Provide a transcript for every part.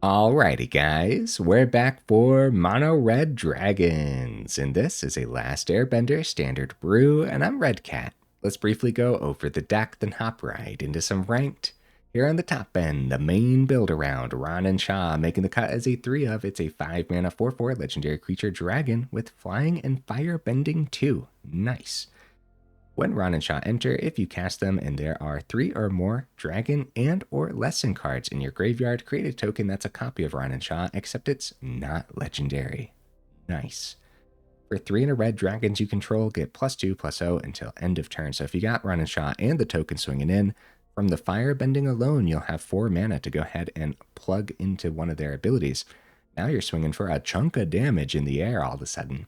Alrighty guys, we're back for Mono Red Dragons, and this is a Last Airbender Standard brew, and I'm Red Cat. Let's briefly go over the deck, then hop right into some Ranked. Here on the top end, the main build around, Ron and Shaw making the cut as a 3 of. It's a 5 mana 4/4 legendary creature dragon with flying and firebending too. Nice. When Ron and Shaw enter, if you cast them and there are 3 or more dragon and or lesson cards in your graveyard, create a token that's a copy of Ron and Shaw, except it's not legendary. Nice. For 3 and a red dragons you control, get +2/+0 until end of turn. So if you got Ron and Shaw and the token swinging in, from the firebending alone, you'll have 4 mana to go ahead and plug into one of their abilities. Now you're swinging for a chunk of damage in the air all of a sudden.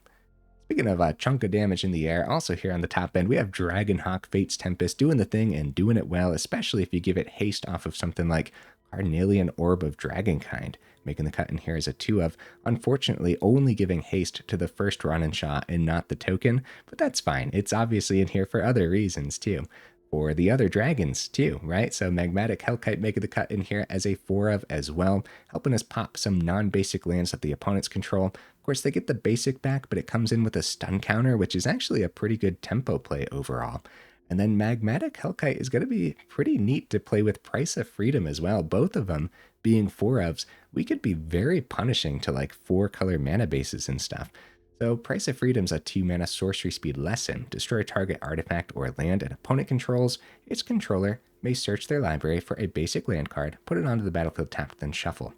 Speaking of a chunk of damage in the air, also here on the top end, we have Dragonhawk, Fate's Tempest doing the thing and doing it well, especially if you give it haste off of something like Carnelian Orb of Dragonkind, making the cut in here as a 2 of. Unfortunately, only giving haste to the first Ron and Shaw and not the token, but that's fine. It's obviously in here for other reasons too. For the other dragons too, right? So Magmatic Hellkite making the cut in here as a 4 of as well, helping us pop some non-basic lands that the opponents control. Of course, they get the basic back, but it comes in with a stun counter, which is actually a pretty good tempo play overall. And then Magmatic Hellkite is going to be pretty neat to play with Price of Freedom as well. Both of them being 4 ofs, we could be very punishing to like 4-color mana bases and stuff. So Price of Freedom's a 2 mana sorcery speed lesson. Destroy a target artifact or land an opponent controls. Its controller may search their library for a basic land card, put it onto the battlefield tapped, then shuffle.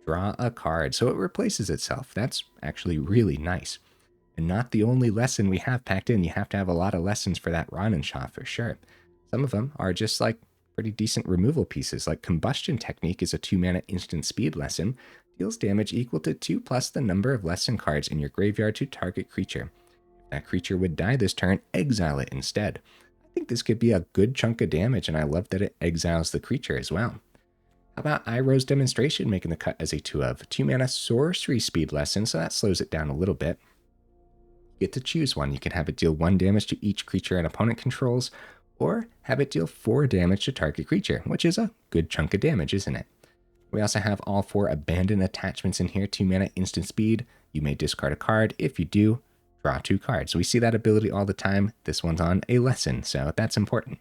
Draw a card, so it replaces itself. That's actually really nice. And not the only lesson we have packed in. You have to have a lot of lessons for that Ron and Shaw for sure. Some of them are just like pretty decent removal pieces, like Combustion Technique is a 2 mana instant speed lesson. Deals damage equal to 2 plus the number of lesson cards in your graveyard to target creature. If that creature would die this turn, exile it instead. I think this could be a good chunk of damage, and I love that it exiles the creature as well. How about Iroh's Demonstration making the cut as a 2 of? 2 mana sorcery speed lesson, so that slows it down a little bit. You get to choose one. You can have it deal 1 damage to each creature an opponent controls, or have it deal 4 damage to target creature, which is a good chunk of damage, isn't it? We also have all 4 abandoned attachments in here, 2 mana instant speed. You may discard a card. If you do, draw 2 cards. We see that ability all the time. This one's on a lesson, so that's important.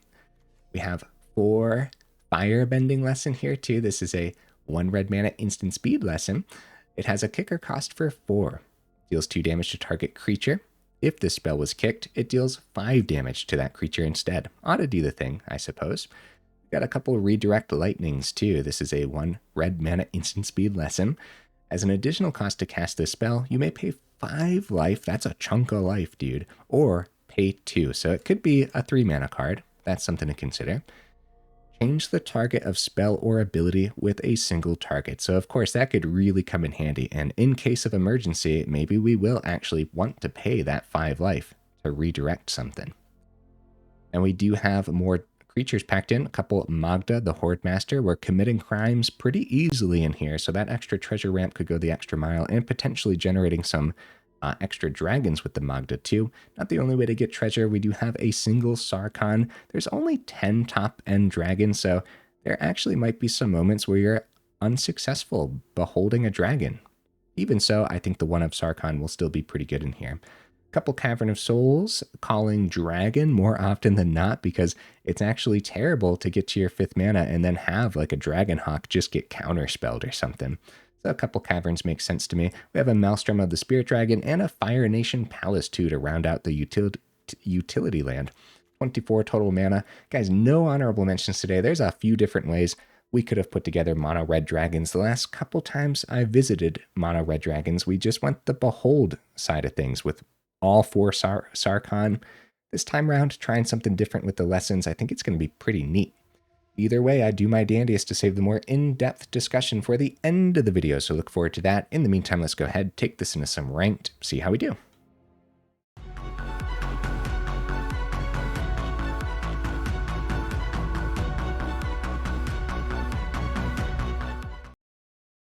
We have 4 Firebending Lesson here too. This is a 1 red mana instant speed lesson. It has a kicker cost for 4. Deals 2 damage to target creature. If this spell was kicked, it deals 5 damage to that creature instead. Ought to do the thing, I suppose. Got a couple redirect lightnings too. This is a 1 red mana instant speed lesson. As an additional cost to cast this spell, you may pay 5 life. That's a chunk of life, dude. Or pay 2. So it could be a 3 mana card. That's something to consider. Change the target of spell or ability with a single target. So of course that could really come in handy. And in case of emergency, maybe we will actually want to pay that 5 life to redirect something. And we do have more creatures packed in, a couple Magda, the Hoardmaster. We're committing crimes pretty easily in here, so that extra treasure ramp could go the extra mile, and potentially generating some extra dragons with the Magda too. Not the only way to get treasure. We do have a single Sarkhan. There's only 10 top-end dragons, so there actually might be some moments where you're unsuccessful beholding a dragon. Even so, I think the one of Sarkhan will still be pretty good in here. Couple Cavern of Souls, calling dragon more often than not, because it's actually terrible to get to your 5th mana and then have like a Dragonhawk just get counterspelled or something. So a couple caverns make sense to me. We have a Maelstrom of the Spirit Dragon and a Fire Nation Palace too to round out the utility land. 24 total mana. Guys, no honorable mentions today. There's a few different ways we could have put together mono red dragons. The last couple times I visited mono red dragons, we just went the behold side of things with all 4 Sarkhan. This time around, trying something different with the lessons. I think it's going to be pretty neat. Either way, I do my dandiest to save the more in-depth discussion for the end of the video, so look forward to that. In the meantime, let's go ahead, take this into some ranked, see how we do.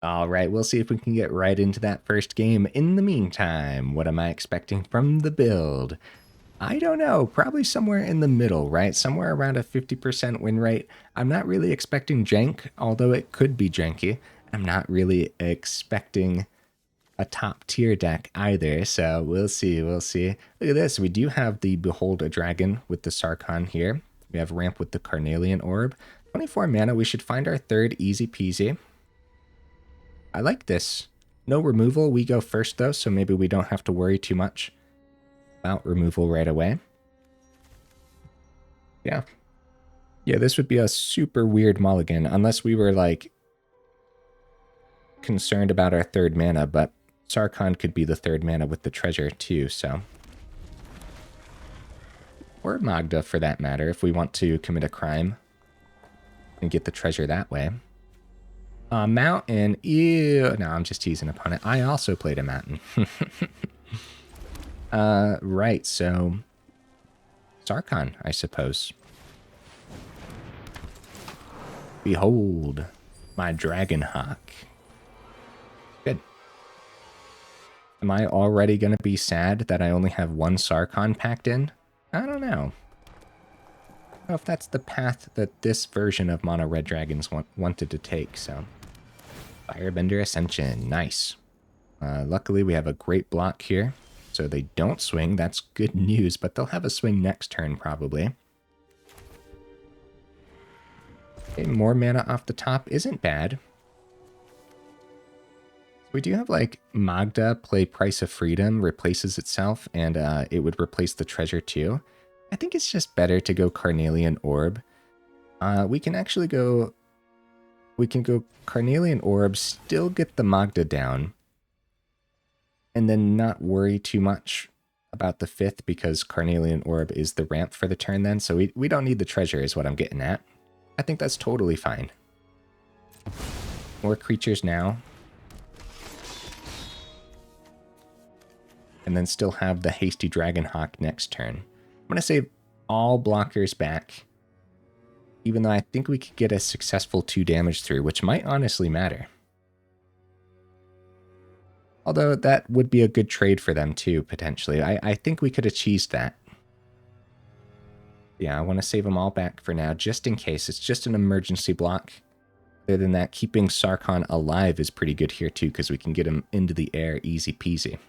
All right, we'll see if we can get right into that first game. In the meantime, what am I expecting from the build? I don't know, probably somewhere in the middle, right? Somewhere around a 50% win rate. I'm not really expecting jank, although it could be janky. I'm not really expecting a top tier deck either, so we'll see, we'll see. Look at this, we do have the Behold a Dragon with the Sarkhan here. We have Ramp with the Carnelian Orb. 24 mana, we should find our third easy peasy. I like this. No removal, we go first though, so maybe we don't have to worry too much about removal right away. Yeah. Yeah, this would be a super weird mulligan, unless we were like concerned about our third mana, but Sarkhan could be the third mana with the treasure too, so. Or Magda for that matter, if we want to commit a crime and get the treasure that way. Mountain, ew. No, I'm just teasing opponent. I also played a mountain. Right, so Sarkhan, I suppose. Behold, my Dragonhawk. Good. Am I already going to be sad that I only have one Sarkhan packed in? I don't know. I don't know if that's the path that this version of Mono Red Dragons wanted to take, so. Firebender Ascension, nice. Luckily, we have a great block here, so they don't swing. That's good news, but they'll have a swing next turn, probably. Okay, more mana off the top isn't bad. We do have, like, Magda play Price of Freedom, replaces itself, and it would replace the treasure too. I think it's just better to go Carnelian Orb. We can actually go... We can go Carnelian Orb, still get the Magda down, and then not worry too much about the fifth because Carnelian Orb is the ramp for the turn then, so we don't need the treasure is what I'm getting at. I think that's totally fine. More creatures now. And then still have the Hasty Dragonhawk next turn. I'm going to save all blockers back, even though I think we could get a successful 2 damage through, which might honestly matter. Although that would be a good trade for them too, potentially. I think we could have cheesed that. Yeah, I want to save them all back for now, just in case. It's just an emergency block. Other than that, keeping Sarkhan alive is pretty good here too, because we can get him into the air easy peasy.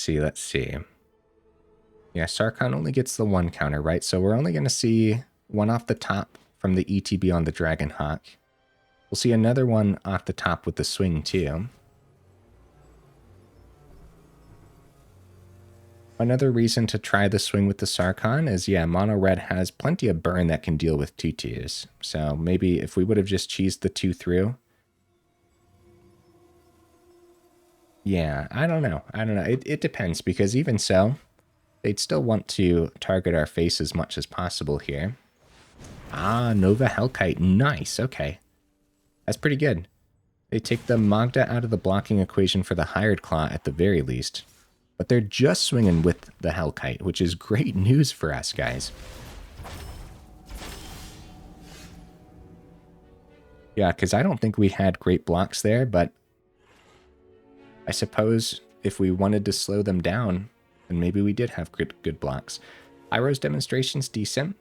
Let's see. Yeah, Sarkhan only gets the 1 counter, right? So we're only going to see 1 off the top from the ETB on the Dragonhawk. We'll see another 1 off the top with the swing too. Another reason to try the swing with the Sarkhan is, yeah, Mono Red has plenty of burn that can deal with 2/2s. So maybe if we would have just cheesed the 2 through. Yeah, I don't know. It depends, because even so, they'd still want to target our face as much as possible here. Ah, Nova Hellkite. Nice. Okay. That's pretty good. They take the Magda out of the blocking equation for the Hired Claw at the very least. But they're just swinging with the Hellkite, which is great news for us, guys. Yeah, because I don't think we had great blocks there, but I suppose if we wanted to slow them down, then maybe we did have good blocks. Iroh's demonstration's decent,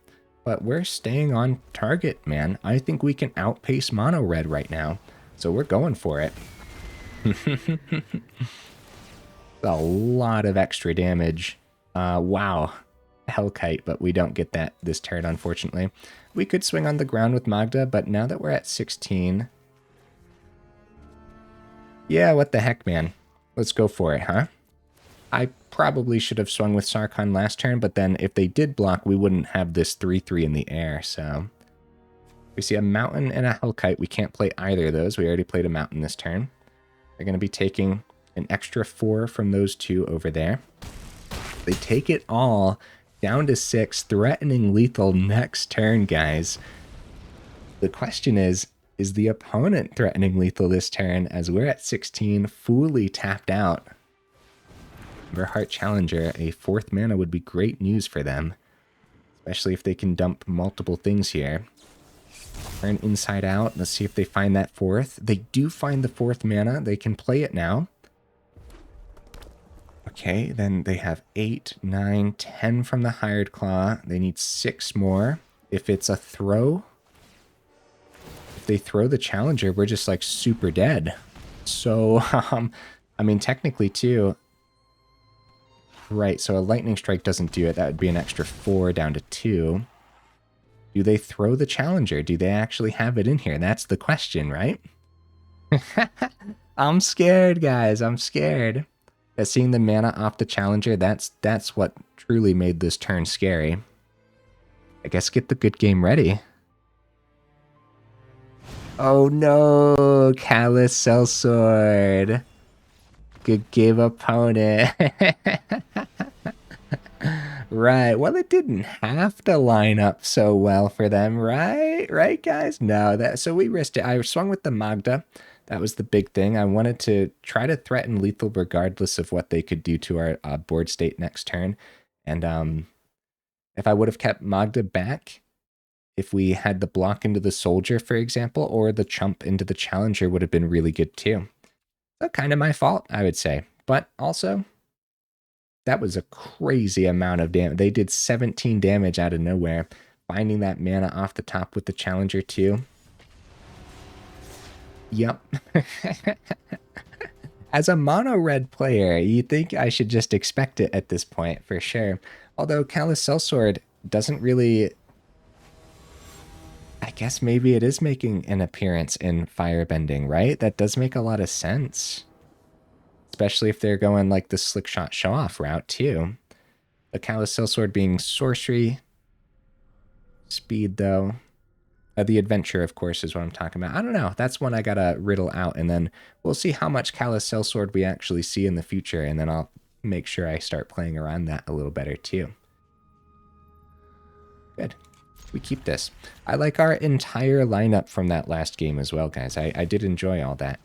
but we're staying on target, man. I think we can outpace Mono Red right now, so we're going for it. A lot of extra damage. Wow. Hellkite, but we don't get that this turn, unfortunately. We could swing on the ground with Magda, but now that we're at 16... Yeah, what the heck, man. Let's go for it, huh? I probably should have swung with Sarkhan last turn, but then if they did block, we wouldn't have this 3/3 in the air, so... We see a Mountain and a Hellkite. We can't play either of those. We already played a Mountain this turn. They're going to be taking an extra 4 from those 2 over there. They take it all down to 6, threatening lethal next turn, guys. The question is the opponent threatening lethal this turn, as we're at 16, fully tapped out? Everheart Challenger, a 4th mana would be great news for them, especially if they can dump multiple things here. Turn Inside Out. Let's see if they find that 4th. They do find the 4th mana. They can play it now. Okay, then they have 8, 9, 10 from the Hired Claw. They need 6 more. If it's a throw, if they throw the Challenger, we're just like super dead. So, I mean, technically too, right, so a Lightning Strike doesn't do it. That would be an extra 4 down to 2. Do they throw the Challenger? Do they actually have it in here? That's the question, right? I'm scared, guys. I'm scared. Seeing the mana off the Challenger, that's what truly made this turn scary. I guess get the good game ready. Oh no, Callous Sellsword. Good game, opponent. Right, well, it didn't have to line up so well for them, right? Right, guys? No, so we risked it. I swung with the Magda. That was the big thing. I wanted to try to threaten lethal regardless of what they could do to our board state next turn. And if I would have kept Magda back, if we had the block into the Soldier, for example, or the chump into the Challenger would have been really good too. So kind of my fault, I would say. But also, that was a crazy amount of damage. They did 17 damage out of nowhere. Finding that mana off the top with the Challenger too. Yep. As a mono red player, you think I should just expect it at this point for sure. Although Callous Sellsword doesn't really... I guess maybe it is making an appearance in Firebending, right? That does make a lot of sense. Especially if they're going like the slick shot show off route too. The Callous Sellsword being sorcery. Speed though. The adventure, of course, is what I'm talking about. I don't know. That's one I gotta riddle out, and then we'll see how much Callous Sellsword we actually see in the future, and then I'll make sure I start playing around that a little better too. Good. We keep this. I like our entire lineup from that last game as well, guys. I did enjoy all that.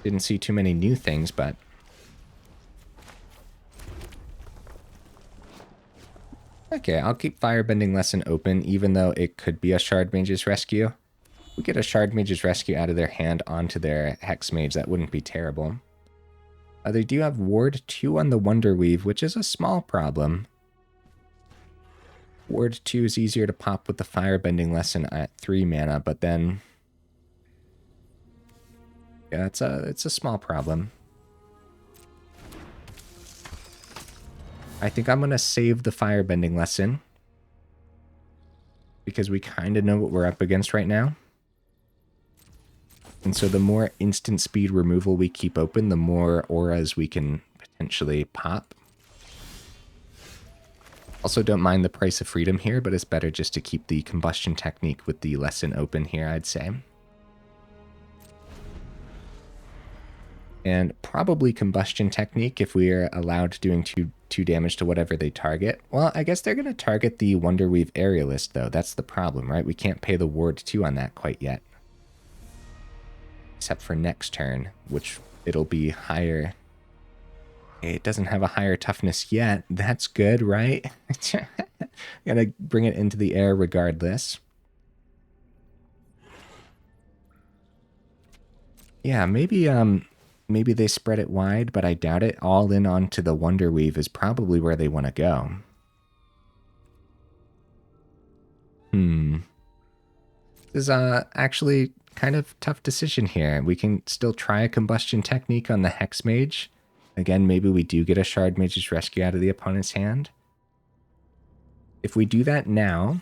Didn't see too many new things, but... Okay, I'll keep Firebending Lesson open, even though it could be a Shard Mage's Rescue. If we get a Shard Mage's Rescue out of their hand onto their Hex Mage, that wouldn't be terrible. They do have Ward 2 on the Wonder Weave, which is a small problem. Ward 2 is easier to pop with the Firebending Lesson at 3 mana, but then... yeah, it's a small problem. I think I'm going to save the Firebending Lesson, because we kind of know what we're up against right now. And so the more instant speed removal we keep open, the more auras we can potentially pop. Also don't mind the price of freedom here, but it's better just to keep the Combustion Technique with the Lesson open here, I'd say. And probably Combustion Technique if we are allowed doing two damage to whatever they target. Well, I guess they're going to target the Wonderweave Aerialist, though. That's the problem, right? We can't pay the Ward 2 on that quite yet. Except for next turn, which it'll be higher. It doesn't have a higher toughness yet. That's good, right? Gotta bring it into the air regardless. Yeah, maybe they spread it wide, but I doubt it. All in onto the Wonderweave is probably where they want to go. This is actually kind of tough decision here. We can still try a Combustion Technique on the Hex Mage. Again, maybe we do get a Shard Mage's Rescue out of the opponent's hand. If we do that now,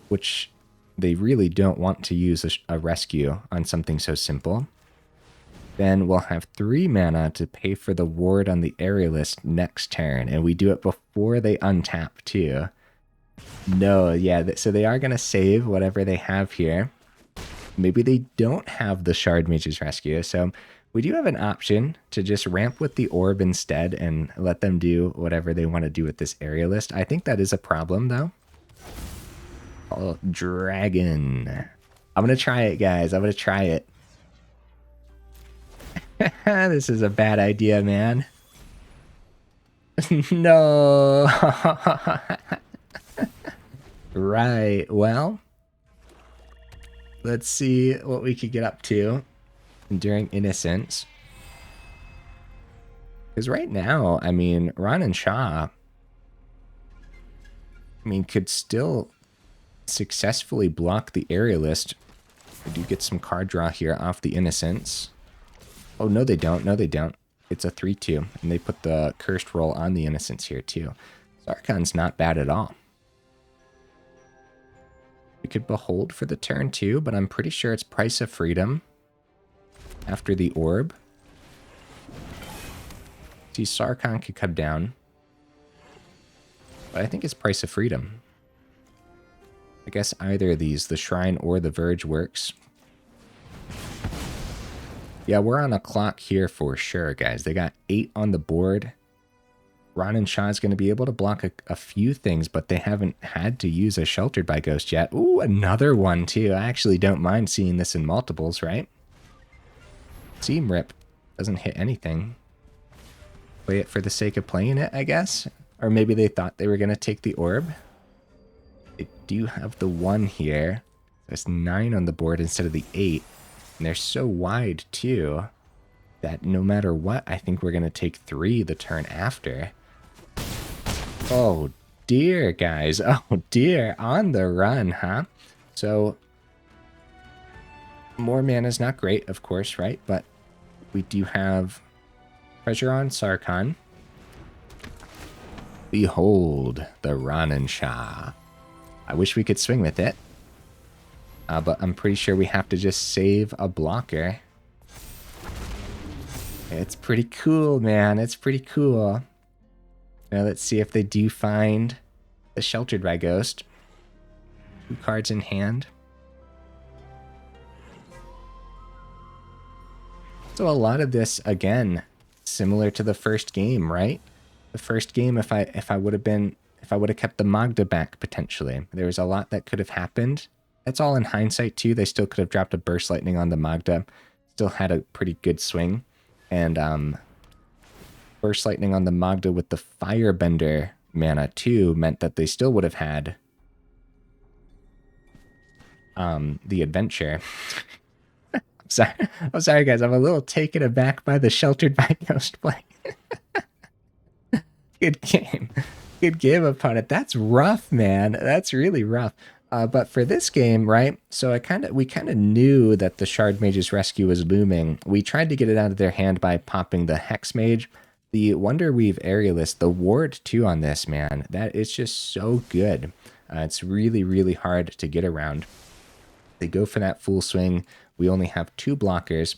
which they really don't want to use a rescue on something so simple, then we'll have 3 mana to pay for the ward on the Aerialist next turn, and we do it before they untap too. No, yeah, so they are going to save whatever they have here. Maybe they don't have the Shard Mage's Rescue, so we do have an option to just ramp with the Orb instead and let them do whatever they want to do with this Aerialist. I think that is a problem, though. Oh, Dragon. I'm going to try it, guys. I'm going to try it. This is a bad idea, man. No. Right, well, let's see what we could get up to during Innocence. Because right now, I mean, Ron and Shaw, I mean, could still successfully block the Aerialist. We do get some card draw here off the Innocents. Oh, no, they don't. No, they don't. It's a 3-2, and they put the Cursed roll on the Innocents here, too. Sarkhan's not bad at all. We could Behold for the turn, too, but I'm pretty sure it's Price of Freedom after the Orb. See, Sarkhan could come down. But I think it's Price of Freedom. I guess either of these, the Shrine or the Verge, works. Yeah, we're on a clock here for sure, guys. They got 8 on the board. Ron and Shaw is going to be able to block a few things, but they haven't had to use a Sheltered by Ghost yet. Ooh, another one, too. I actually don't mind seeing this in multiples, right? Seam Rip doesn't hit anything. Play it for the sake of playing it, I guess. Or maybe they thought they were going to take the Orb. They do have the 1 here. There's 9 on the board instead of the 8. And they're so wide, too, that no matter what, I think we're going to take 3 the turn after. Oh, dear, guys. Oh, dear. On the run, huh? So, more mana is not great, of course, right? But we do have Pressure on Sarkhan. Behold the Ron Shah. I wish we could swing with it. But I'm pretty sure we have to just save a blocker. It's pretty cool, man. It's pretty cool. Now let's see if they do find the Sheltered by Ghost. 2 cards in hand. So a lot of this, again, similar to the first game, right? The first game, if I would have kept the Magda back potentially, there was a lot that could have happened. That's all in hindsight too. They still could have dropped a Burst Lightning on the Magda. Still had a pretty good swing. And Burst Lightning on the Magda with the Firebender mana too meant that they still would have had the Adventure. I'm sorry guys, I'm a little taken aback by the Sheltered by Ghost play. Good game. Good game, opponent. That's rough, man. That's really rough. But for this game, right, so we kind of knew that the Shard Mage's Rescue was looming. We tried to get it out of their hand by popping the Hex Mage. The Wonder Weave Aerialist, the ward too on this, man, that is just so good. It's really, really hard to get around. They go for that full swing. We only have 2 blockers.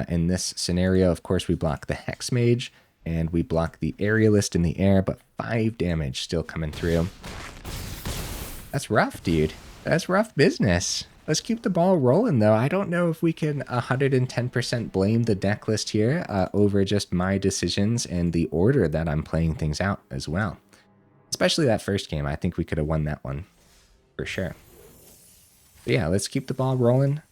In this scenario, of course, we block the Hex Mage, and we block the Aerialist in the air, but 5 damage still coming through. That's rough, dude. That's rough business. Let's keep the ball rolling, though. I don't know if we can 110% blame the deck list here over just my decisions and the order that I'm playing things out as well. Especially that first game. I think we could have won that one for sure. But yeah, let's keep the ball rolling.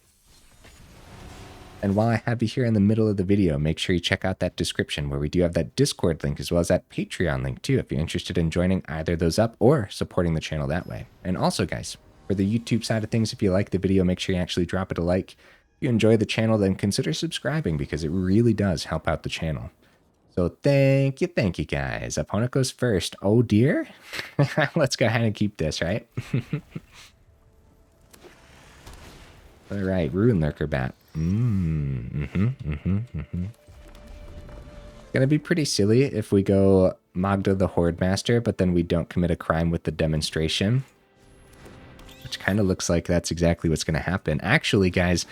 And while I have you here in the middle of the video, make sure you check out that description where we do have that Discord link as well as that Patreon link too if you're interested in joining either of those up or supporting the channel that way. And also guys, for the YouTube side of things, if you like the video, make sure you actually drop it a like. If you enjoy the channel, then consider subscribing because it really does help out the channel. So thank you guys. Opponent goes first. Oh dear. Let's go ahead and keep this, right? All right, Ruin Lurker Bat. Gonna be pretty silly if we go Magda the Hoardmaster, but then we don't commit a crime with the demonstration. Which kind of looks like that's exactly what's gonna happen. Actually, guys,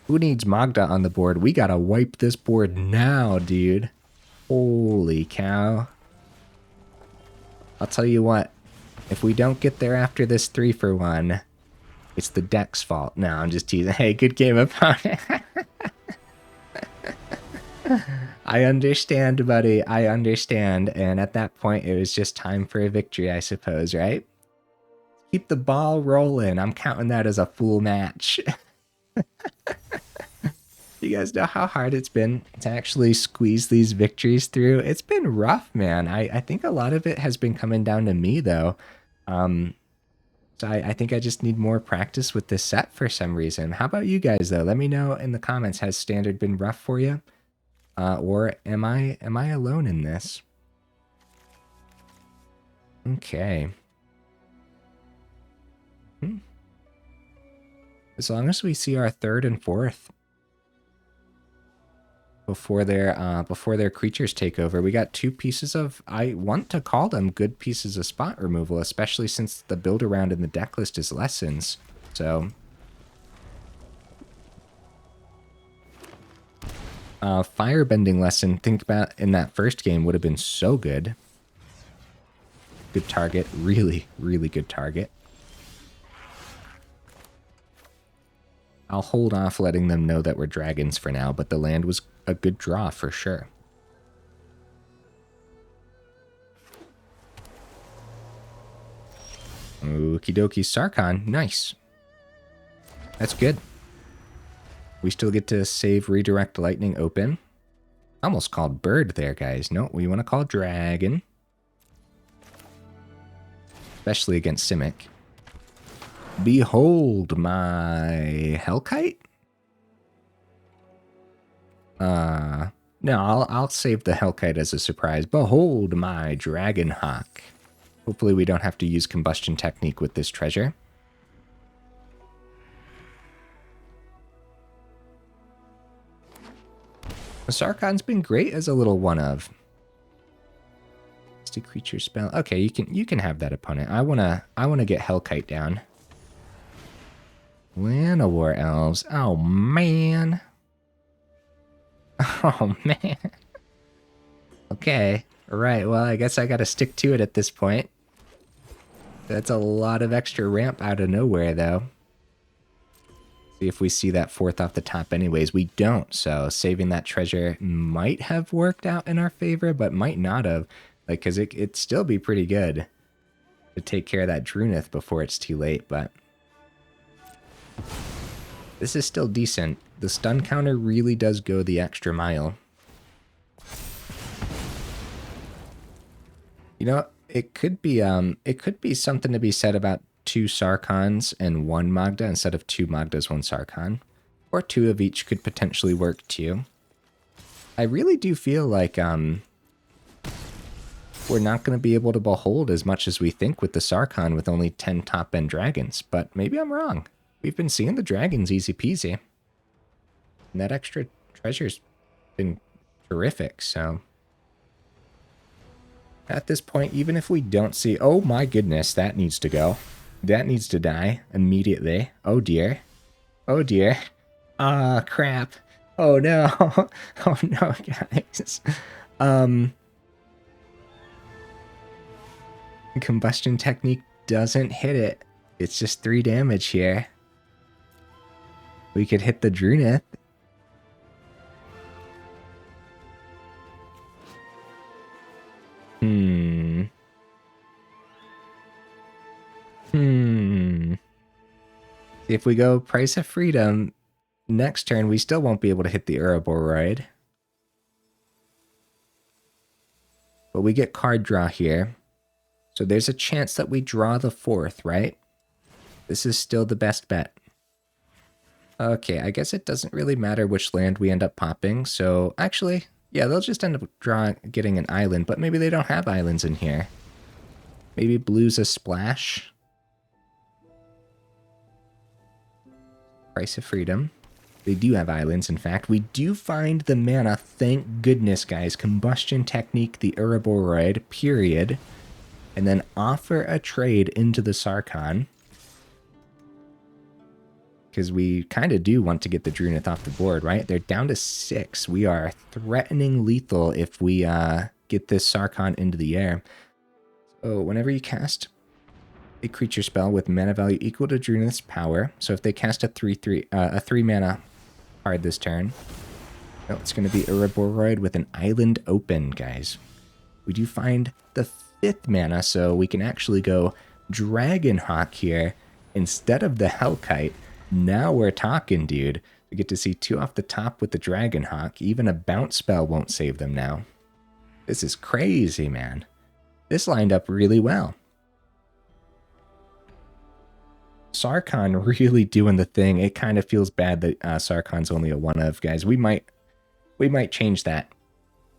who needs Magda on the board? We gotta wipe this board now, dude. Holy cow. I'll tell you what, if we don't get there after this 3-for-1, it's the deck's fault. No, I'm just teasing. Hey, good game, opponent. I understand, buddy. I understand. And at that point, it was just time for a victory, I suppose, right? Keep the ball rolling. I'm counting that as a full match. You guys know how hard it's been to actually squeeze these victories through? It's been rough, man. I think a lot of it has been coming down to me, though. So I think I just need more practice with this set for some reason. How about you guys, though? Let me know in the comments. Has Standard been rough for you? Or am I alone in this? Okay. As long as we see our third and fourth before their creatures take over, we got 2 pieces of, I want to call them good pieces of spot removal, especially since the build around in the deck list is lessons. So Firebending Lesson, think about in that first game, would have been so good. Good target, really, really good target. I'll hold off letting them know that we're dragons for now, but the land was a good draw for sure. Okie dokie, Sarkhan, nice. That's good. We still get to save Redirect Lightning open. Almost called bird there, guys. No, we want to call dragon. Especially against Simic. Behold my Hellkite? No, I'll save the Hellkite as a surprise. Behold my Dragonhawk. Hopefully we don't have to use Combustion Technique with this treasure. Sarkhan's been great as a little one-of. It's a creature spell. Okay, you can have that opponent. I wanna get Hellkite down. Llanowar Elves. Oh man. Oh man. Okay. Alright, well I guess I gotta stick to it at this point. That's a lot of extra ramp out of nowhere though. See if we see that 4th off the top anyways. We don't, so saving that treasure might have worked out in our favor, but might not have. Like, because it'd still be pretty good to take care of that Drunith before it's too late, but this is still decent. The stun counter really does go the extra mile. You know, it could be something to be said about 2 Sarkhans and 1 Magda instead of 2 Magdas, 1 Sarkhan. Or 2 of each could potentially work too. I really do feel like we're not going to be able to behold as much as we think with the Sarkhan with only 10 top-end dragons, but maybe I'm wrong. We've been seeing the dragons easy peasy. And that extra treasure's been terrific, so at this point, even if we don't see... Oh my goodness, that needs to go. That needs to die immediately. Oh dear. Oh dear. Ah, crap. Oh no. Oh no, guys. Combustion Technique doesn't hit it. It's just 3 damage here. We could hit the Drunith. If we go Price of Freedom, next turn we still won't be able to hit the Ouroboros. But we get card draw here. So there's a chance that we draw the 4th, right? This is still the best bet. Okay, I guess it doesn't really matter which land we end up popping. So actually, yeah, they'll just end up getting an island, but maybe they don't have islands in here. Maybe blue's a splash. Price of Freedom. They do have islands, in fact. We do find the mana, thank goodness, guys. Combustion Technique, the Ouroboros, period. And then offer a trade into the Sarkhan. Because we kind of do want to get the Drunith off the board, right? They're down to 6. We are threatening lethal if we get this Sarkhan into the air. So whenever you cast a creature spell with mana value equal to Drunith's power, so if they cast a 3 mana card this turn, it's going to be Ouroboros with an island open, guys. We do find the 5th mana, so we can actually go Dragonhawk here instead of the Hellkite. Now we're talking, dude. We get to see 2 off the top with the Dragonhawk. Even a bounce spell won't save them now. This is crazy, man. This lined up really well. Sarkhan really doing the thing. It kind of feels bad that Sarkhan's only a 1-of, guys. We might We might change that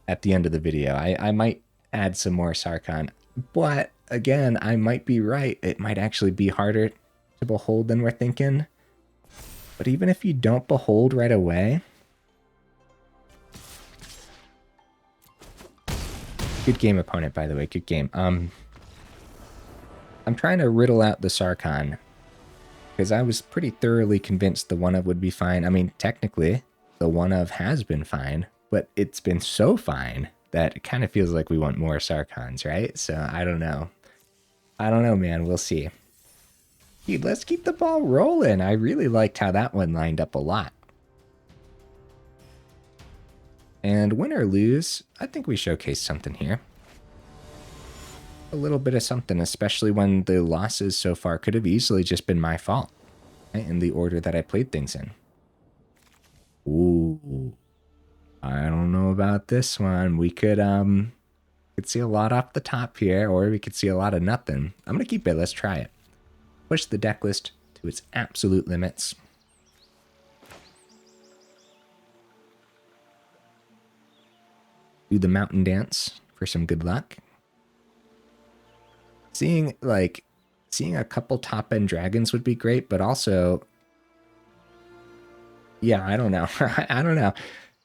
at the end of the video. I might add some more Sarkhan. But again, I might be right. It might actually be harder to behold than we're thinking. But even if you don't behold right away... Good game, opponent, by the way. Good game. I'm trying to riddle out the Sarkhan, because I was pretty thoroughly convinced the one-of would be fine. I mean, technically, the one-of has been fine, but it's been so fine that it kind of feels like we want more Sarkhans, right? So, I don't know. I don't know, man. We'll see. Dude, let's keep the ball rolling. I really liked how that one lined up a lot. And win or lose, I think we showcased something here. A little bit of something, especially when the losses so far could have easily just been my fault, right, in the order that I played things in. Ooh, I don't know about this one. We could see a lot off the top here, or we could see a lot of nothing. I'm gonna keep it. Let's try it. Push the deck list to its absolute limits. Do the mountain dance for some good luck. Seeing a couple top end dragons would be great, but also, yeah, I don't know. I don't know.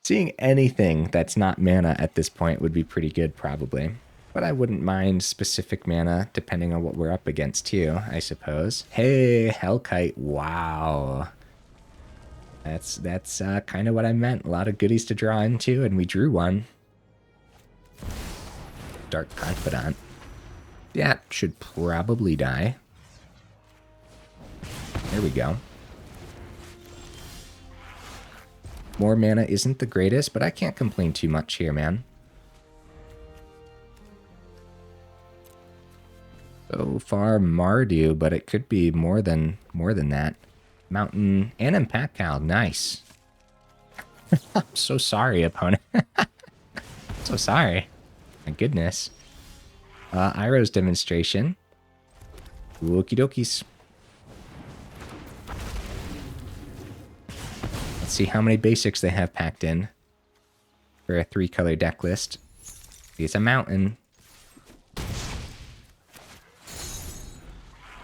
Seeing anything that's not mana at this point would be pretty good, probably. But I wouldn't mind specific mana depending on what we're up against too, I suppose. Hey, Hellkite! Wow, that's kind of what I meant. A lot of goodies to draw into, and we drew one. Dark Confidant. That should probably die. There we go. More mana isn't the greatest, but I can't complain too much here, man. So far, Mardu, but it could be more than that. Mountain and Impact Cal, nice. I'm so sorry, opponent. So sorry. My goodness. Iroh's demonstration. Okie dokies. Let's see how many basics they have packed in for a 3-color deck list. It's a mountain.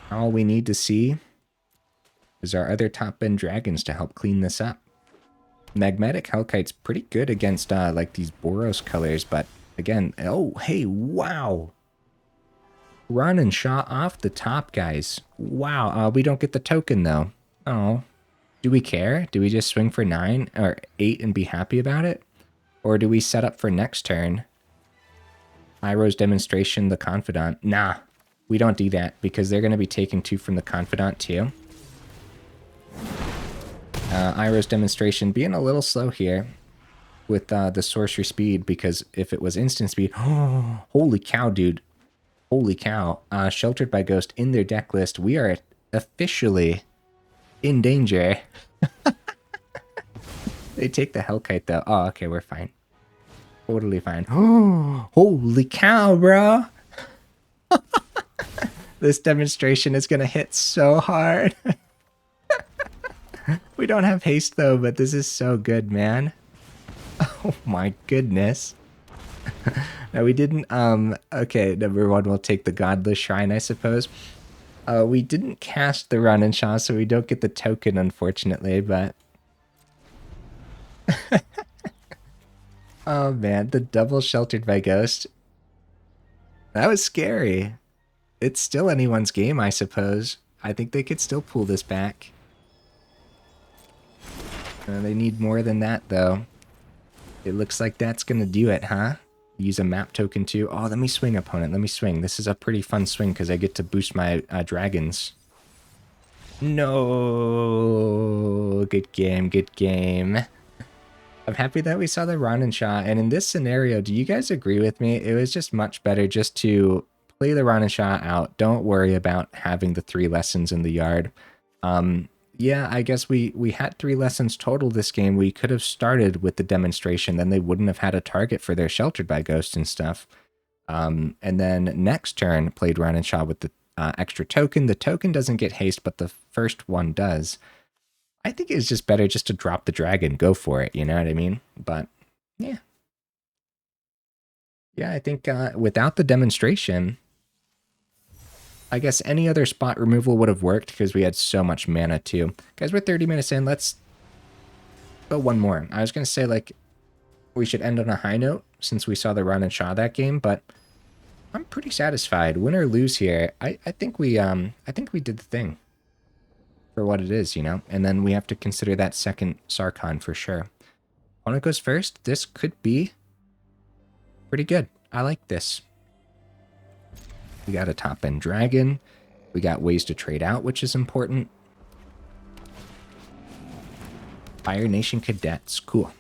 All we need to see is our other top-end dragons to help clean this up. Magmatic Hellkite's pretty good against like these Boros colors, but again, oh, hey, wow. Run and shot off the top, guys. Wow, we don't get the token, though. Oh, do we care? Do we just swing for 9 or 8 and be happy about it? Or do we set up for next turn? Iroh's demonstration, the Confidant. Nah, we don't do that because they're going to be taking 2 from the Confidant, too. Iroh's demonstration being a little slow here with the sorcery speed, because if it was instant speed, oh, holy cow, dude. Holy cow. Sheltered by Ghost in their deck list. We are officially in danger. They take the Hellkite, though. Oh, okay, we're fine. Totally fine. Oh, holy cow, bro. This demonstration is going to hit so hard. We don't have haste, though, but this is so good, man. Oh, my goodness. No, we didn't, okay, number 1, we'll take the Godless Shrine, I suppose. We didn't cast the Run and Shaw, so we don't get the token, unfortunately, but... Oh, man, the double Sheltered by Ghost. That was scary. It's still anyone's game, I suppose. I think they could still pull this back. They need more than that, though. It looks like that's gonna do it, huh? Use a map token too. Oh, let me swing, opponent. Let me swing. This is a pretty fun swing because I get to boost my dragons. No, good game, good game. I'm happy that we saw the Ronin Shah. And in this scenario, do you guys agree with me? It was just much better just to play the Ronin Shah out. Don't worry about having the 3 lessons in the yard. Yeah, I guess we had 3 lessons total this game. We could have started with the demonstration, then they wouldn't have had a target for their Sheltered by Ghost and stuff. And then next turn, played Ronin Shah with the extra token. The token doesn't get haste, but the first one does. I think it's just better just to drop the dragon, go for it, you know what I mean? But Yeah. Yeah, I think without the demonstration, I guess any other spot removal would have worked because we had so much mana too. Guys, we're 30 minutes in. Let's go one more. I was going to say, like, we should end on a high note since we saw the run and Shaw that game, but I'm pretty satisfied. Win or lose here, I think we did the thing for what it is, you know? And then we have to consider that second Sarkhan for sure. Opponent goes first. This could be pretty good. I like this. We got a top-end dragon. We got ways to trade out, which is important. Fire Nation Cadets. Cool.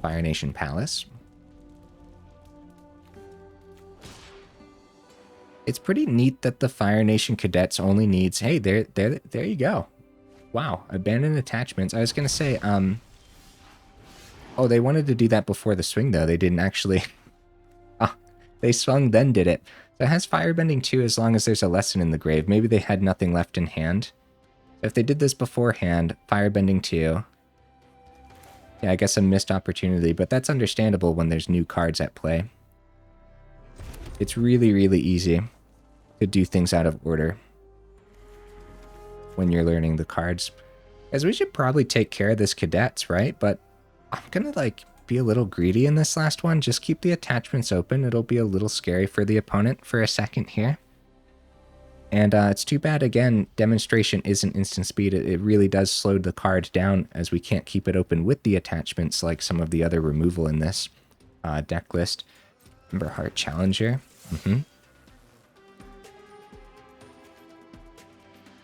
Fire Nation Palace. It's pretty neat that the Fire Nation Cadets only needs... Hey, there you go. Wow, abandoned attachments. I was going to say, oh, they wanted to do that before the swing, though. They didn't actually... Oh, they swung, then did it. So it has Firebending too, as long as there's a lesson in the grave. Maybe they had nothing left in hand. If they did this beforehand, Firebending 2. Yeah, I guess a missed opportunity, but that's understandable when there's new cards at play. It's really, really easy to do things out of order when you're learning the cards. As we should probably take care of this cadets, right? But I'm gonna like be a little greedy in this last one. Just keep the attachments open. It'll be a little scary for the opponent for a second here. And it's too bad, again, demonstration isn't instant speed. It really does slow the card down as we can't keep it open with the attachments like some of the other removal in this deck list. Emberheart Challenger.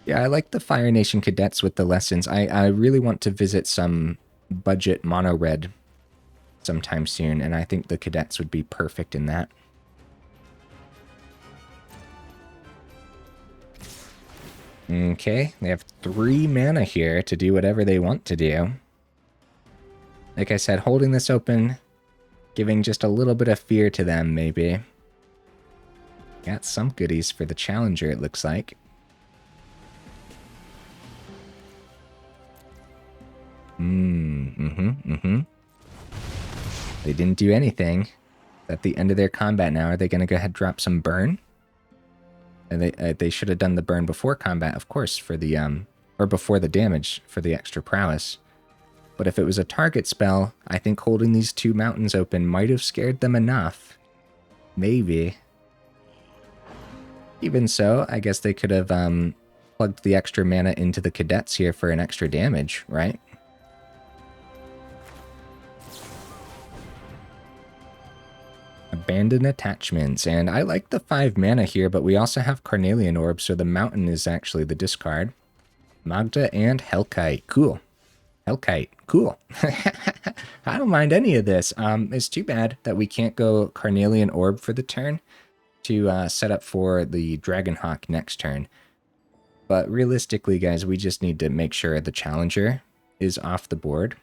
Yeah, I like the Fire Nation Cadets with the lessons. I really want to visit some budget mono red sometime soon, and I think the cadets would be perfect in that. Okay, they have 3 mana here to do whatever they want to do. Like I said, holding this open, giving just a little bit of fear to them, maybe. Got some goodies for the challenger, it looks like. They didn't do anything. At the end of their combat now, are they going to go ahead and drop some burn? And they should have done the burn before combat, of course, for the or before the damage for the extra prowess. But if it was a target spell, I think holding these 2 mountains open might have scared them enough. Maybe. Even so, I guess they could have plugged the extra mana into the cadets here for an extra damage, right? Abandoned attachments, and I like the 5 mana here, but we also have Carnelian Orb, so the mountain is actually the discard. Magda and Hellkite, cool. Hellkite, cool. I don't mind any of this. It's too bad that we can't go Carnelian Orb for the turn to set up for the Dragonhawk next turn. But realistically, guys, we just need to make sure the challenger is off the board.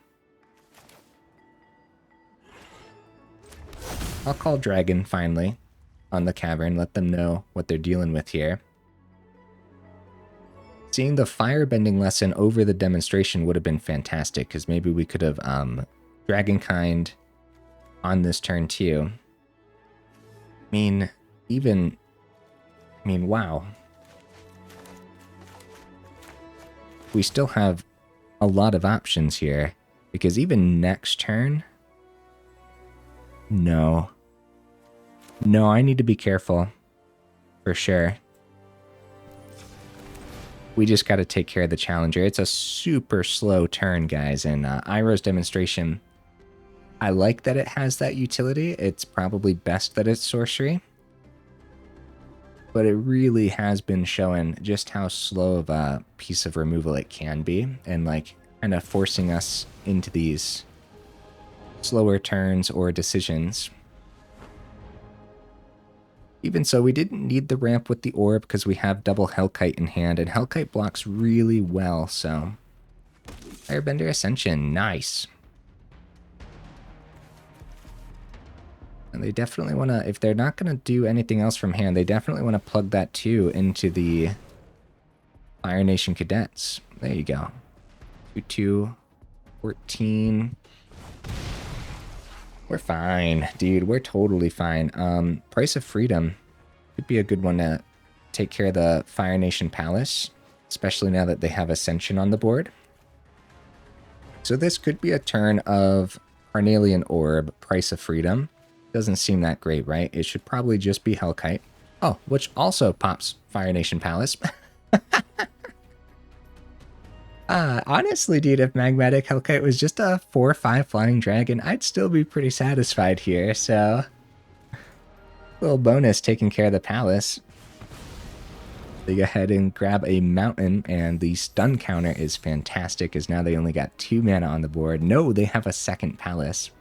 I'll call Dragon, finally, on the Cavern, let them know what they're dealing with here. Seeing the Firebending Lesson over the demonstration would have been fantastic, because maybe we could have Dragonkind on this turn too. Wow. We still have a lot of options here, because even next turn... No, I need to be careful, for sure. We just got to take care of the challenger. It's a super slow turn, guys, and Iroh's demonstration, I like that it has that utility. It's probably best that it's sorcery. But it really has been showing just how slow of a piece of removal it can be, and like kind of forcing us into these slower turns or decisions. Even so, we didn't need the ramp with the orb because we have double Hellkite in hand, and Hellkite blocks really well, so... Airbender Ascension, nice. And they definitely want to, if they're not going to do anything else from hand, they definitely want to plug that 2 into the Fire Nation Cadets. There you go. 2, 14. We're fine, dude. We're totally fine. Price of Freedom could be a good one to take care of the Fire Nation Palace, especially now that they have Ascension on the board. So this could be a turn of Carnelian Orb, Price of Freedom. Doesn't seem that great, right? It should probably just be Hellkite. Oh, which also pops Fire Nation Palace. Honestly, dude, if Magmatic Hellkite was just a 4/5 flying dragon, I'd still be pretty satisfied here, so... little bonus taking care of the palace. They go ahead and grab a mountain, and the stun counter is fantastic, as now they only got 2 mana on the board. No, they have a second palace.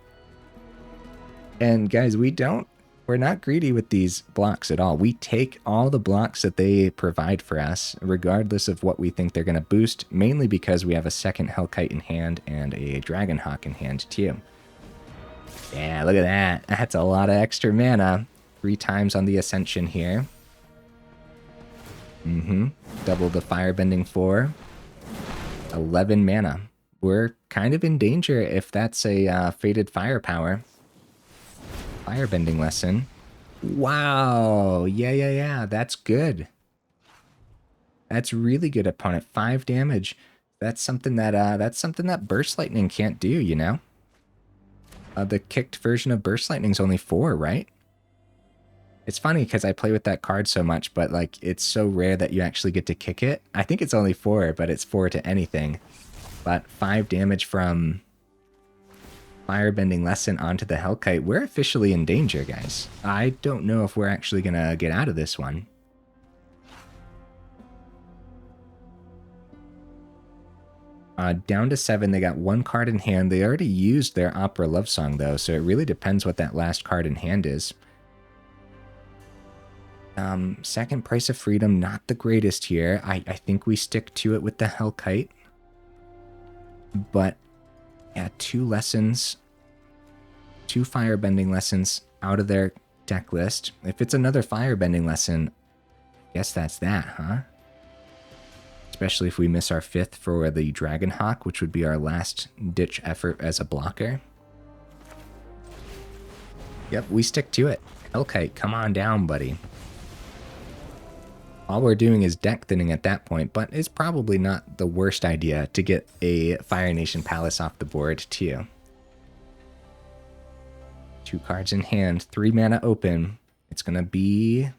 And guys, we're not greedy with these blocks at all. We take all the blocks that they provide for us, regardless of what we think they're going to boost, mainly because we have a second Hellkite in hand and a Dragonhawk in hand too. Yeah, look at that. That's a lot of extra mana. 3 times on the Ascension here. Double the Firebending 4. 11 mana. We're kind of in danger if that's a Fated Firepower. Firebending Lesson. Wow. Yeah. That's good. That's really good, opponent. 5 damage. That's something that Burst Lightning can't do, you know? The kicked version of Burst Lightning's only 4, right? It's funny because I play with that card so much, but like it's so rare that you actually get to kick it. I think it's only 4, but it's 4 to anything. But 5 damage from Firebending Lesson onto the Hellkite. We're officially in danger, guys. I don't know if we're actually going to get out of this one. Down to 7, they got 1 card in hand. They already used their Opera Love Song, though, so it really depends what that last card in hand is. Second Price of Freedom, not the greatest here. I think we stick to it with the Hellkite. But, yeah, 2 lessons, 2 Firebending Lessons out of their deck list. If it's another Firebending Lesson, I guess that's that, huh? Especially if we miss our 5th for the Dragonhawk, which would be our last ditch effort as a blocker. Yep, we stick to it. Hellkite, come on down, buddy. All we're doing is deck thinning at that point, but it's probably not the worst idea to get a Fire Nation Palace off the board, too. 2 cards in hand, 3 mana open. It's going to be...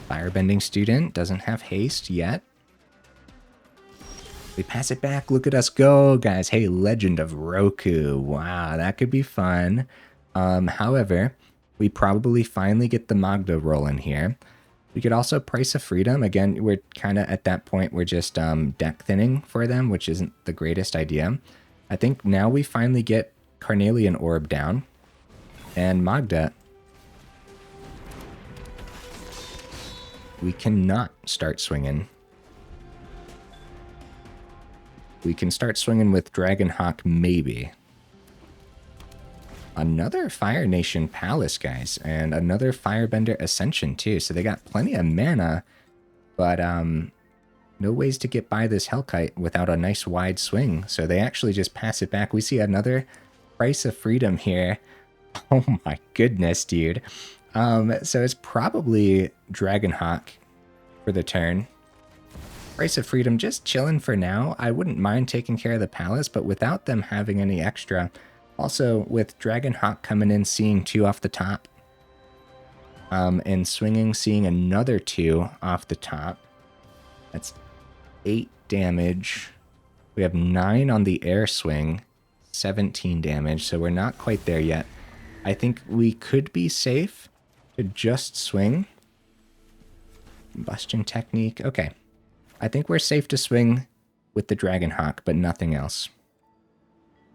Firebending Student, doesn't have haste yet. We pass it back, look at us go, guys. Hey, Legend of Roku, wow, that could be fun. However, we probably finally get the Magda roll in here. We could also Price of Freedom. Again, we're kind of at that point, we're just deck thinning for them, which isn't the greatest idea. I think now we finally get Carnelian Orb down. And Magda. We cannot start swinging. We can start swinging with Dragonhawk, maybe. Another Fire Nation Palace, guys, and another Firebender Ascension, too. So they got plenty of mana, but no ways to get by this Hellkite without a nice wide swing. So they actually just pass it back. We see another Price of Freedom here. Oh my goodness, dude. So it's probably Dragonhawk for the turn. Price of Freedom just chilling for now. I wouldn't mind taking care of the Palace, but without them having any extra. Also, with Dragonhawk coming in, seeing 2 off the top. And swinging, seeing another 2 off the top. That's 8 damage. We have 9 on the air swing. 17 damage, so we're not quite there yet. I think we could be safe to just swing. Combustion Technique. Okay. I think we're safe to swing with the Dragonhawk, but nothing else.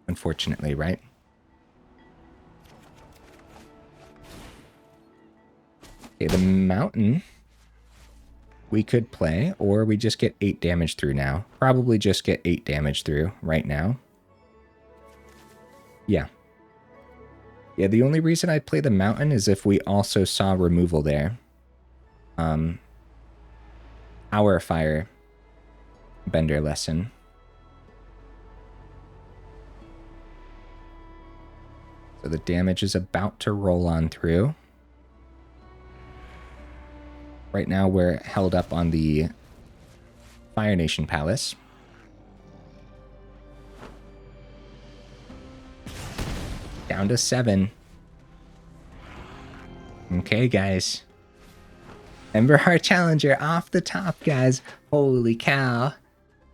Unfortunately, right? Okay, the Mountain we could play, or we just get 8 damage through now. Probably just get 8 damage through right now. Yeah. Yeah, the only reason I'd play the mountain is if we also saw removal there. Our Firebender Lesson. So the damage is about to roll on through. Right now we're held up on the Fire Nation Palace. Down to 7. Okay, guys. Emberheart Challenger off the top, guys. Holy cow.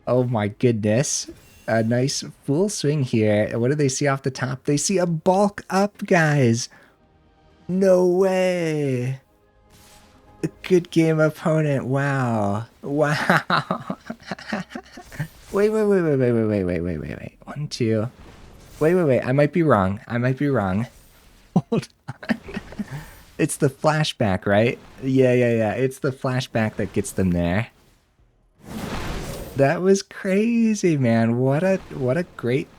Oh my goodness. A nice full swing here. What do they see off the top? They see a bulk up, guys. No way. A good game opponent. Wow. Wow. Wait. 1, 2. Wait. I might be wrong. Hold on. It's the flashback, right? Yeah. It's the flashback that gets them there. That was crazy, man. What a great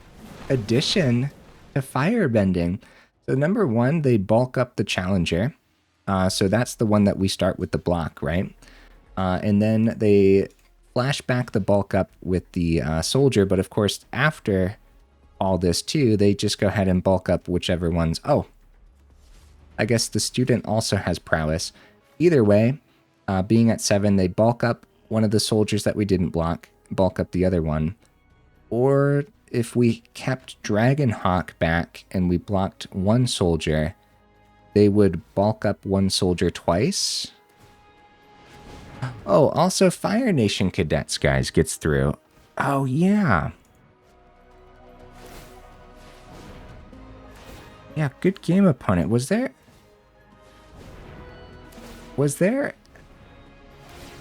addition to Firebending. So number 1, they bulk up the Challenger. So that's the one that we start with the block, right? And then they flash back the bulk up with the Soldier. But of course, after all this too, they just go ahead and bulk up whichever ones. Oh, I guess the Student also has prowess. Either way, being at 7, they bulk up one of the soldiers that we didn't block, bulk up the other one. Or if we kept Dragonhawk back and we blocked one soldier, they would bulk up one soldier twice. Oh, also Fire Nation Cadets, guys, gets through. Oh, yeah. Yeah, good game opponent. Was there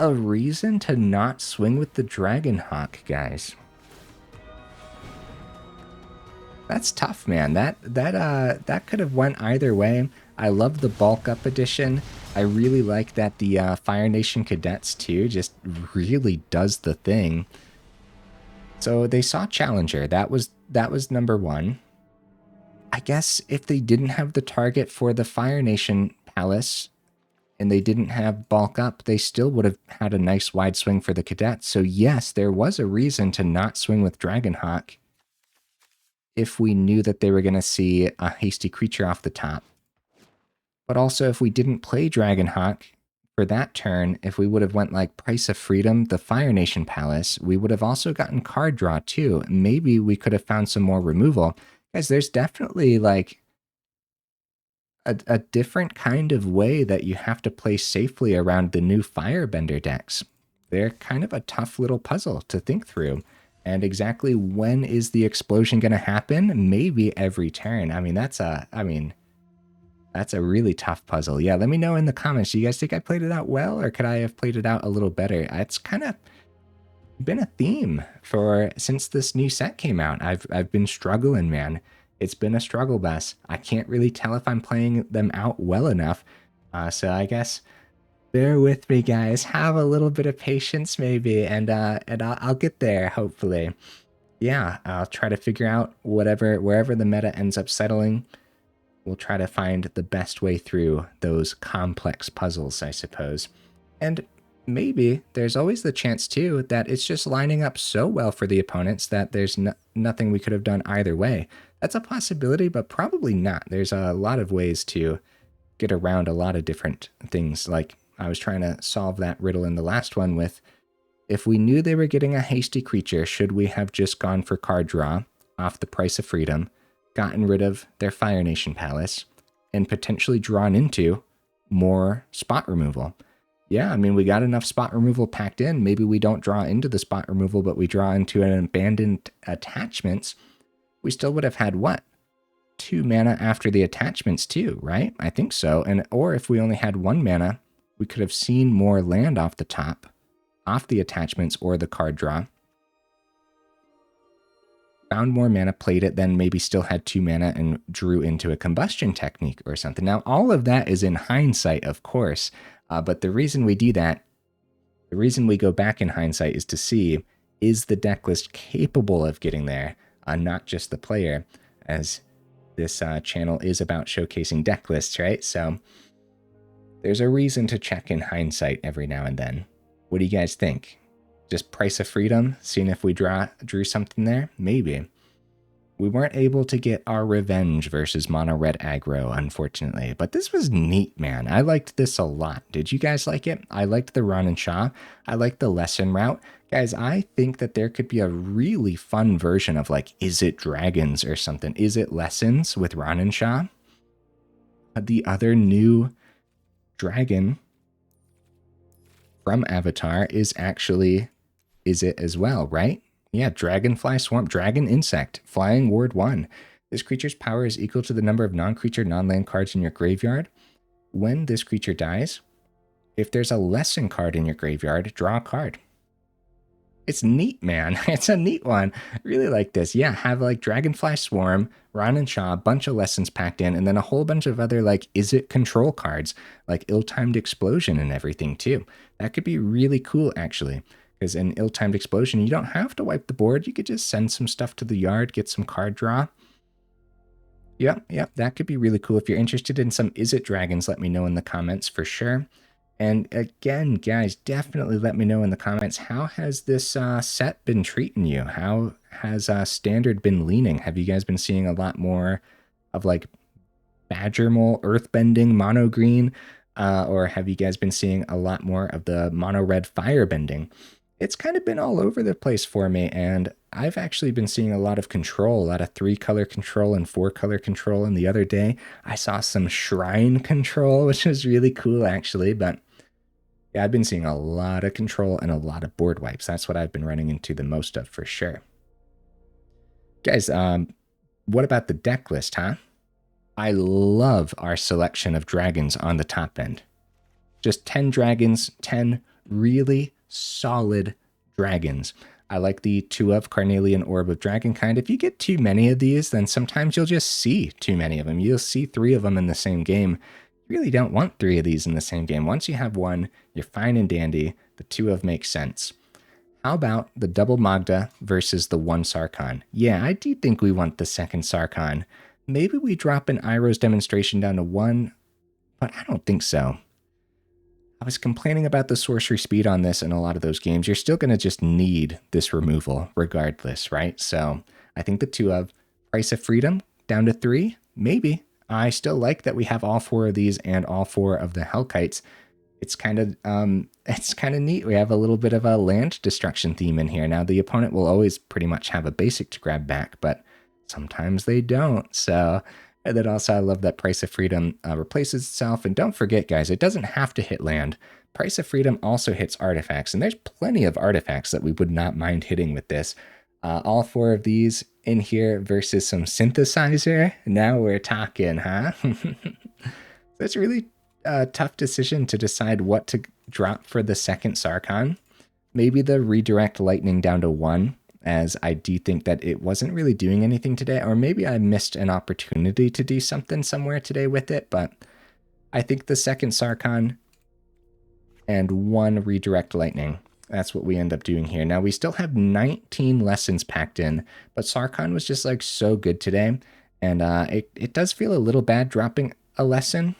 a reason to not swing with the Dragonhawk, guys? That's tough, man. That could have went either way. I love the bulk up edition. I really like that the Fire Nation Cadets too just really does the thing. So they saw Challenger. That was number 1. I guess if they didn't have the target for the Fire Nation Palace and they didn't have bulk up, they still would have had a nice wide swing for the Cadets. So yes, there was a reason to not swing with Dragonhawk if we knew that they were going to see a hasty creature off the top. But also, if we didn't play Dragonhawk for that turn, if we would have went like Price of Freedom, the Fire Nation Palace, we would have also gotten card draw too. Maybe we could have found some more removal. Guys, there's definitely like a different kind of way that you have to play safely around the new Firebender decks. They're kind of a tough little puzzle to think through. And exactly when is the explosion going to happen? Maybe every turn. I mean, that's a really tough puzzle. Yeah, let me know in the comments. Do you guys think I played it out well, or could I have played it out a little better? It's kind of been a theme since this new set came out. I've been struggling, man. It's been a struggle bus. I can't really tell if I'm playing them out well enough. So I guess bear with me, guys. Have a little bit of patience, maybe, and I'll get there, hopefully. Yeah, I'll try to figure out wherever the meta ends up settling. We'll try to find the best way through those complex puzzles, I suppose. And maybe there's always the chance, too, that it's just lining up so well for the opponents that there's nothing we could have done either way. That's a possibility, but probably not. There's a lot of ways to get around a lot of different things. Like I was trying to solve that riddle in the last one with, if we knew they were getting a hasty creature, should we have just gone for card draw off the Price of Freedom, gotten rid of their Fire Nation Palace, and potentially drawn into more spot removal? Yeah, I mean, we got enough spot removal packed in. Maybe we don't draw into the spot removal, but we draw into an abandoned attachments. We still would have had, what, 2 mana after the attachments too, right? I think so. Or if we only had 1 mana, we could have seen more land off the top, off the attachments or the card draw. Found more mana, played it, then maybe still had 2 mana and drew into a Combustion Technique or something. Now, all of that is in hindsight, of course, but the reason we do that, the reason we go back in hindsight is to see, is the deck list capable of getting there, not just the player, as this channel is about showcasing deck lists, right? So there's a reason to check in hindsight every now and then. What do you guys think? Just Price of Freedom, seeing if we drew something there? Maybe. We weren't able to get our revenge versus mono red aggro, unfortunately. But this was neat, man. I liked this a lot. Did you guys like it? I liked the Ron and Shaw. I liked the lesson route. Guys, I think that there could be a really fun version of like, is it dragons or something? Is it lessons with Ron and Shaw? The other new dragon from Avatar is actually, is it as well, right? Yeah, Dragonfly Swarm, Dragon Insect, Flying Ward 1. This creature's power is equal to the number of non-creature, non-land cards in your graveyard. When this creature dies, if there's a lesson card in your graveyard, draw a card. It's neat, man. It's a neat one. I really like this. Yeah, have like Dragonfly Swarm, Ron and Shaw, a bunch of lessons packed in, and then a whole bunch of other like, is it control cards, like Ill-Timed Explosion and everything too. That could be really cool, actually. Because in Ill-Timed Explosion, you don't have to wipe the board. You could just send some stuff to the yard, get some card draw. Yep, that could be really cool. If you're interested in some Is It Dragons, let me know in the comments for sure. And again, guys, definitely let me know in the comments, how has this set been treating you? How has Standard been leaning? Have you guys been seeing a lot more of like Badger Mole, Earthbending, Mono Green? Or have you guys been seeing a lot more of the Mono Red Firebending? It's kind of been all over the place for me, and I've actually been seeing a lot of control, a lot of 3-color control and 4-color control. And the other day, I saw some shrine control, which was really cool, actually. But yeah, I've been seeing a lot of control and a lot of board wipes. That's what I've been running into the most of, for sure. Guys, what about the deck list, huh? I love our selection of dragons on the top end. Just 10 dragons, 10 really solid dragons. I like the 2 of Carnelian Orb of Dragonkind. If you get too many of these, then sometimes you'll just see too many of them. You'll see 3 of them in the same game. You really don't want 3 of these in the same game. Once you have 1, you're fine and dandy. The 2 of makes sense. How about the double Magda versus the 1 Sarkhan? Yeah, I do think we want the second Sarkhan. Maybe we drop an Iroh's Demonstration down to 1, but I don't think so. I was complaining about the sorcery speed on this in a lot of those games. You're still going to just need this removal regardless, right? So I think the 2 of Price of Freedom down to 3, maybe. I still like that we have all 4 of these and all 4 of the Hellkites. It's kind of neat. We have a little bit of a land destruction theme in here. Now the opponent will always pretty much have a basic to grab back, but sometimes they don't. So, and then also I love that Price of Freedom replaces itself. And don't forget, guys, it doesn't have to hit land. Price of Freedom also hits artifacts, and there's plenty of artifacts that we would not mind hitting with this. All 4 of these in here versus some synthesizer. Now we're talking, huh? It's a really tough decision to decide what to drop for the second Sarkhan. Maybe the redirect lightning down to 1. As I do think that it wasn't really doing anything today, or maybe I missed an opportunity to do something somewhere today with it, but I think the second Sarkhan and 1 redirect lightning, that's what we end up doing here. Now we still have 19 lessons packed in, but Sarkhan was just like so good today, and it does feel a little bad dropping a lesson.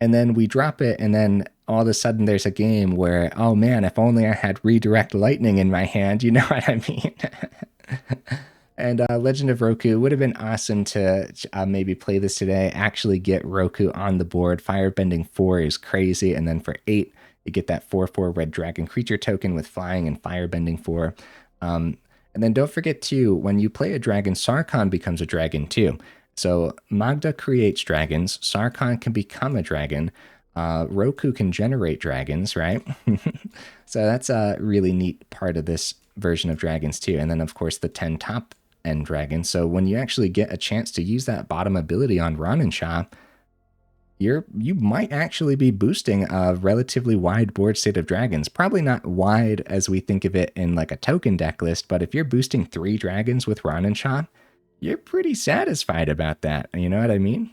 And then we drop it, and then all of a sudden there's a game where, oh man, if only I had redirect lightning in my hand, you know what I mean? And Legend of Roku would have been awesome to maybe play this today, actually get Roku on the board. Firebending 4 is crazy, and then for 8, you get that 4/4 red dragon creature token with flying and Firebending 4. And then don't forget too, when you play a dragon, Sarkhan becomes a dragon too. So Magda creates dragons, Sarkhan can become a dragon, Roku can generate dragons, right? So that's a really neat part of this version of dragons too. And then of course the 10 top end dragons. So when you actually get a chance to use that bottom ability on Ron and Shaw, you might actually be boosting a relatively wide board state of dragons. Probably not wide as we think of it in like a token deck list, but if you're boosting 3 dragons with Ron and Shaw, you're pretty satisfied about that. You know what I mean?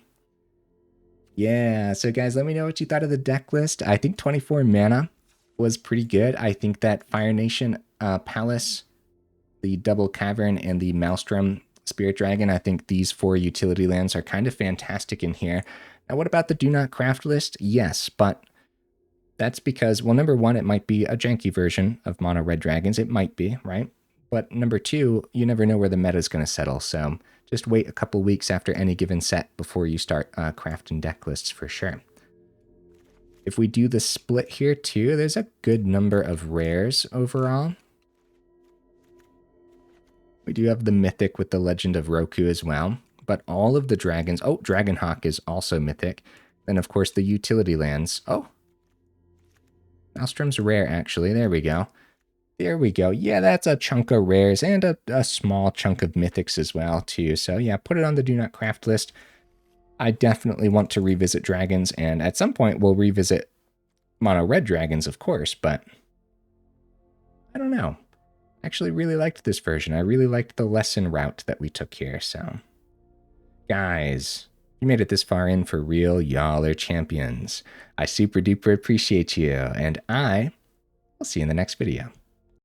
Yeah, so guys, let me know what you thought of the deck list. I think 24 mana was pretty good. I think that Fire Nation Palace, the double Cavern, and the Maelstrom Spirit Dragon, I think these 4 utility lands are kind of fantastic in here. Now, what about the Do Not Craft list? Yes, but that's because, well, number 1, it might be a janky version of Mono Red Dragons. It might be, right? But number 2, you never know where the meta is going to settle, so just wait a couple weeks after any given set before you start crafting deck lists for sure. If we do the split here too, there's a good number of rares overall. We do have the Mythic with the Legend of Roku as well, but all of the dragons... Oh, Dragonhawk is also Mythic. Then, of course, the utility lands. Oh, Maelstrom's rare, actually. There we go. There we go. Yeah, that's a chunk of rares and a small chunk of Mythics as well, too. So, yeah, put it on the Do Not Craft list. I definitely want to revisit dragons, and at some point we'll revisit Mono Red Dragons, of course, but I don't know. Actually really liked this version. I really liked the lesson route that we took here, so. Guys, you made it this far in for real. Y'all are champions. I super duper appreciate you, and I will see you in the next video.